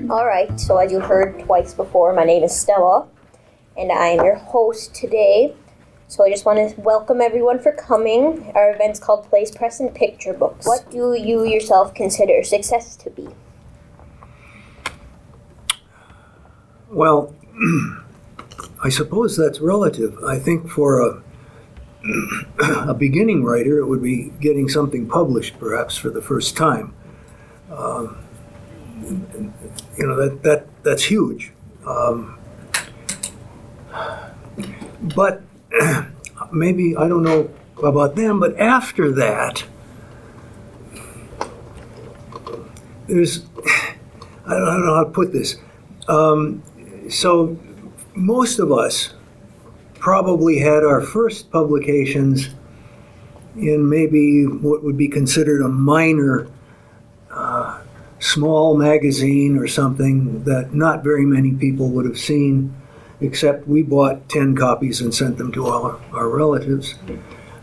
Alright, so as you heard twice before, my name is Stella, and I am your host today. So I just want to welcome everyone for coming. Our event's called Plays, Press, and Picture Books. What do you yourself consider success to be? Well, I suppose that's relative. I think for a beginning writer, it would be getting something published, perhaps for the first time. That's huge. But maybe, I don't know about them, but after that, there's, I don't know how to put this. So most of us probably had our first publications in maybe what would be considered a minor small magazine or something that not very many people would have seen, except we bought 10 copies and sent them to all our relatives.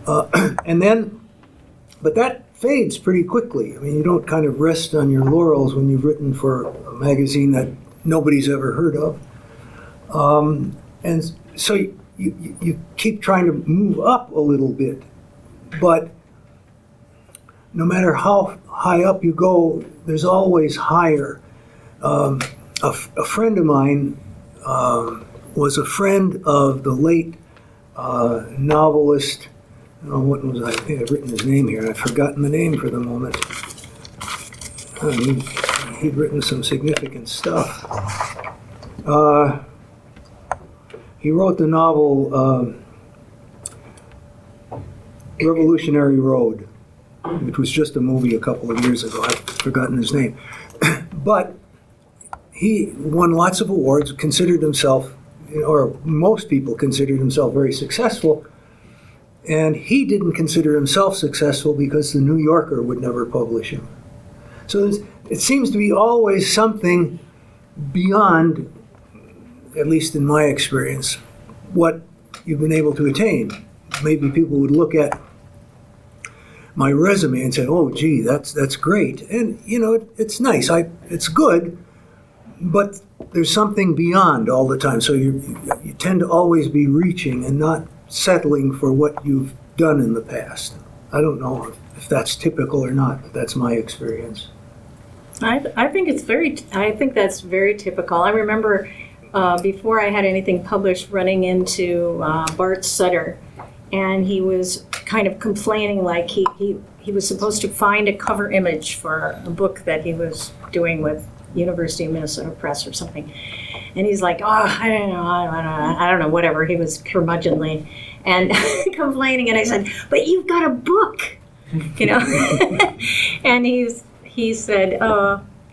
And then, but that fades pretty quickly. I mean, you don't kind of rest on your laurels when you've written for a magazine that nobody's ever heard of. And so you keep trying to move up a little bit, but no matter how high up you go, there's always higher. A friend of mine was a friend of the late novelist. What was I think I've written his name here. I've forgotten the name for the moment. He'd written some significant stuff. He wrote the novel Revolutionary Road, which was just a movie a couple of years ago. I've forgotten his name. But he won lots of awards, considered himself, or most people considered himself very successful. And he didn't consider himself successful because the New Yorker would never publish him. So it seems to be always something beyond, at least in my experience, what you've been able to attain. Maybe people would look at my resume and say, "Oh, gee, that's great," and it's nice. It's good, but there's something beyond all the time. So you tend to always be reaching and not settling for what you've done in the past. I don't know if that's typical or not, but that's my experience. I think that's very typical. I remember before I had anything published, running into Bart Sutter, and he was kind of complaining like he was supposed to find a cover image for a book that he was doing with University of Minnesota Press or something. And he's like, I don't know, whatever. He was curmudgeonly and complaining. And I said, but you've got a book, And he said,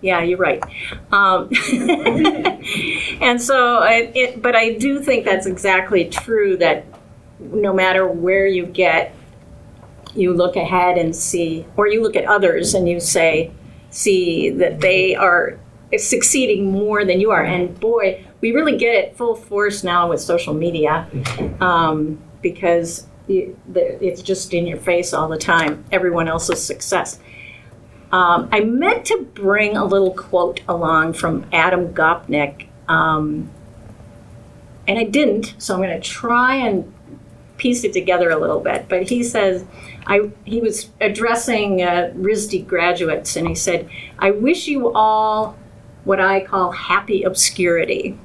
yeah, you're right. And so, but I do think that's exactly true, that no matter where you get, you look ahead and see, or you look at others and you see that they are succeeding more than you are. And boy, we really get it full force now with social media, because it's just in your face all the time, everyone else's success. I meant to bring a little quote along from Adam Gopnik, and I didn't, so I'm going to try and piece it together a little bit. But he says, he was addressing RISD graduates, and he said, "I wish you all what I call happy obscurity.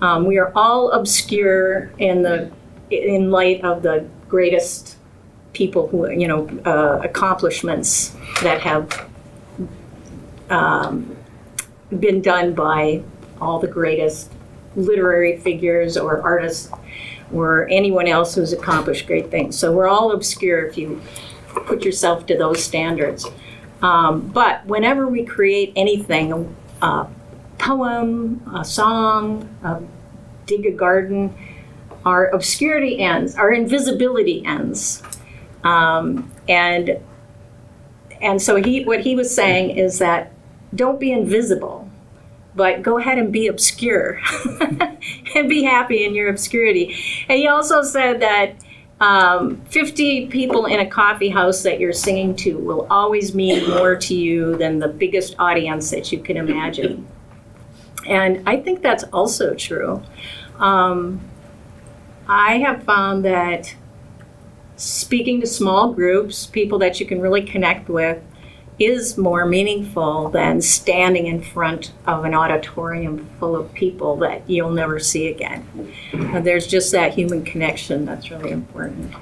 We are all obscure in light of the greatest people who, accomplishments that have been done by all the greatest literary figures or artists or anyone else who's accomplished great things. So we're all obscure if you put yourself to those standards. But whenever we create anything, a poem, a song, dig a garden, our obscurity ends, our invisibility ends. And so what he was saying is that don't be invisible, but go ahead and be obscure and be happy in your obscurity. And he also said that 50 people in a coffee house that you're singing to will always mean more to you than the biggest audience that you can imagine. And I think that's also true. I have found that speaking to small groups, people that you can really connect with, is more meaningful than standing in front of an auditorium full of people that you'll never see again. And there's just that human connection that's really important.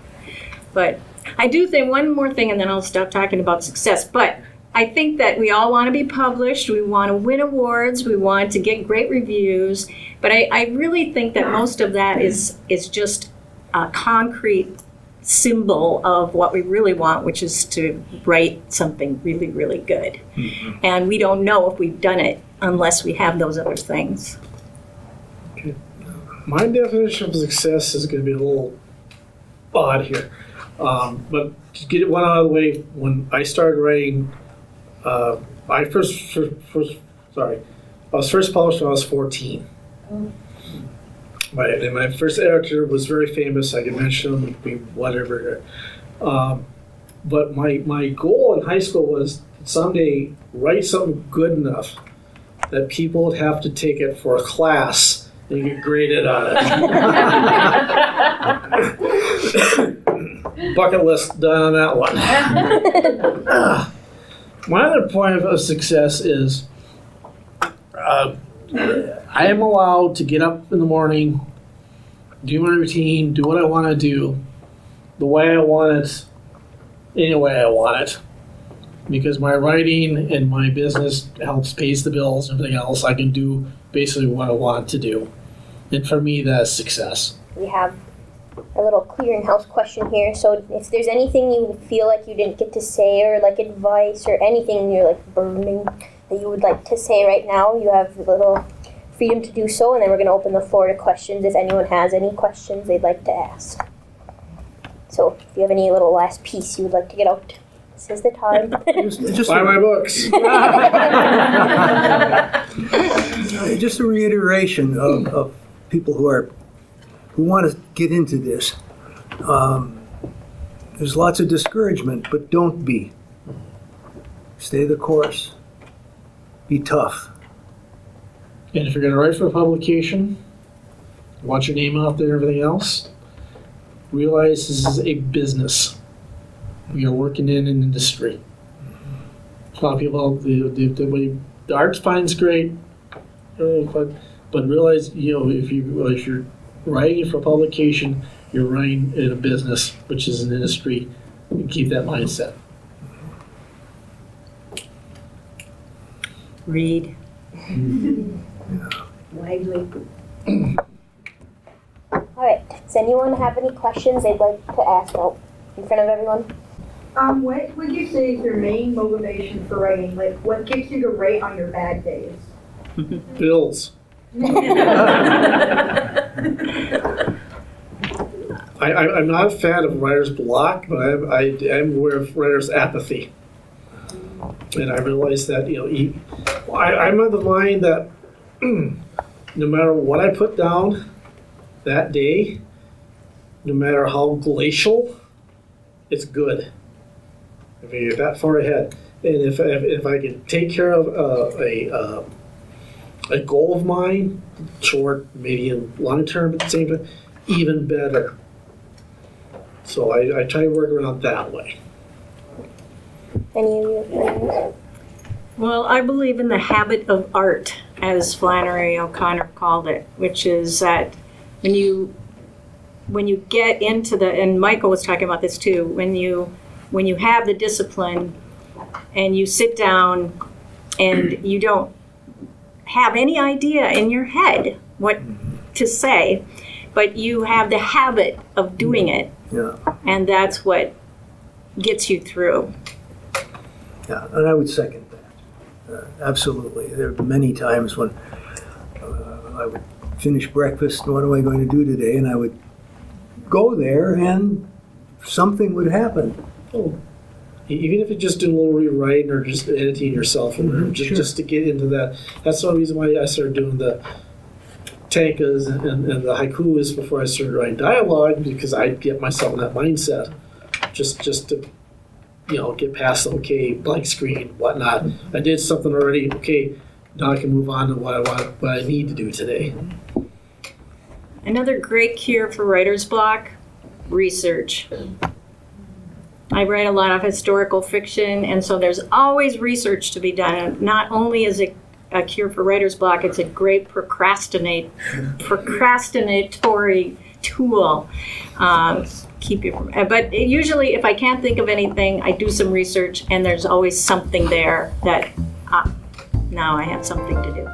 But I do think one more thing, and then I'll stop talking about success. But I think that we all want to be published. We want to win awards. We want to get great reviews. But I really think that most of that is just a concrete symbol of what we really want, which is to write something really, really good. Mm-hmm. And we don't know if we've done it unless we have those other things. Okay. My definition of success is going to be a little odd here. But to get it one out of the way, when I started writing, I was first published when I was 14. Right, and my first editor was very famous. I could mention him, whatever. But my goal in high school was to someday write something good enough that people would have to take it for a class and get graded on it. Bucket list done on that one. My other point of success is I am allowed to get up in the morning, do my routine, do what I want to do, the way I want it, any way I want it. Because my writing and my business helps pays the bills and everything else, I can do basically what I want to do. And for me, that's success. We have a little clearinghouse question here. So if there's anything you feel like you didn't get to say, or like advice or anything you're like burning that you would like to say right now, you have a little freedom to do so, and then we're going to open the floor to questions if anyone has any questions they'd like to ask. So if you have any little last piece you would like to get out, this is the time. Just Buy my books. Just a reiteration of people who want to get into this. There's lots of discouragement, but don't be. Stay the course. Be tough. And if you're going to write for a publication, want your name out there and everything else, realize this is a business. You're working in an industry. A lot of people, the art fine's great, but realize, if you're writing for a publication, you're writing in a business, which is an industry. And keep that mindset. Read. Widely. All right. Does anyone have any questions they'd like to ask out in front of everyone? What would you say is your main motivation for writing? Like, what gets you to write on your bad days? Bills. I'm not a fan of writer's block, but I'm aware of writer's apathy. And I realize that, I'm of the mind that no matter what I put down that day, no matter how glacial, it's good. I mean, you're that far ahead. And if I can take care of a goal of mine, short, medium, long term at the same time, even better. So I try to work around that way. Any of you? Well, I believe in the habit of art, as Flannery O'Connor called it, which is that when you get into and Michael was talking about this too, when you have the discipline and you sit down and you don't have any idea in your head what to say, but you have the habit of doing it, and that's what gets you through. Yeah, and I would second that. Absolutely. There are many times when I would finish breakfast, what am I going to do today? And I would go there and something would happen. Even if it's just doing a little rewriting or just editing yourself, and just to get into that. That's the reason why I started doing the tankas and the haikus before I started writing dialogue, because I'd get myself in that mindset just to get past blank screen, whatnot. I did something already, okay, Now I can move on to what I need to do today. Another great cure for writer's block, research. I write a lot of historical fiction, and so there's always research to be done. And not only is it a cure for writer's block, it's a great procrastinatory tool. Keep you from, but usually if I can't think of anything, I do some research, and there's always something there that now I have something to do.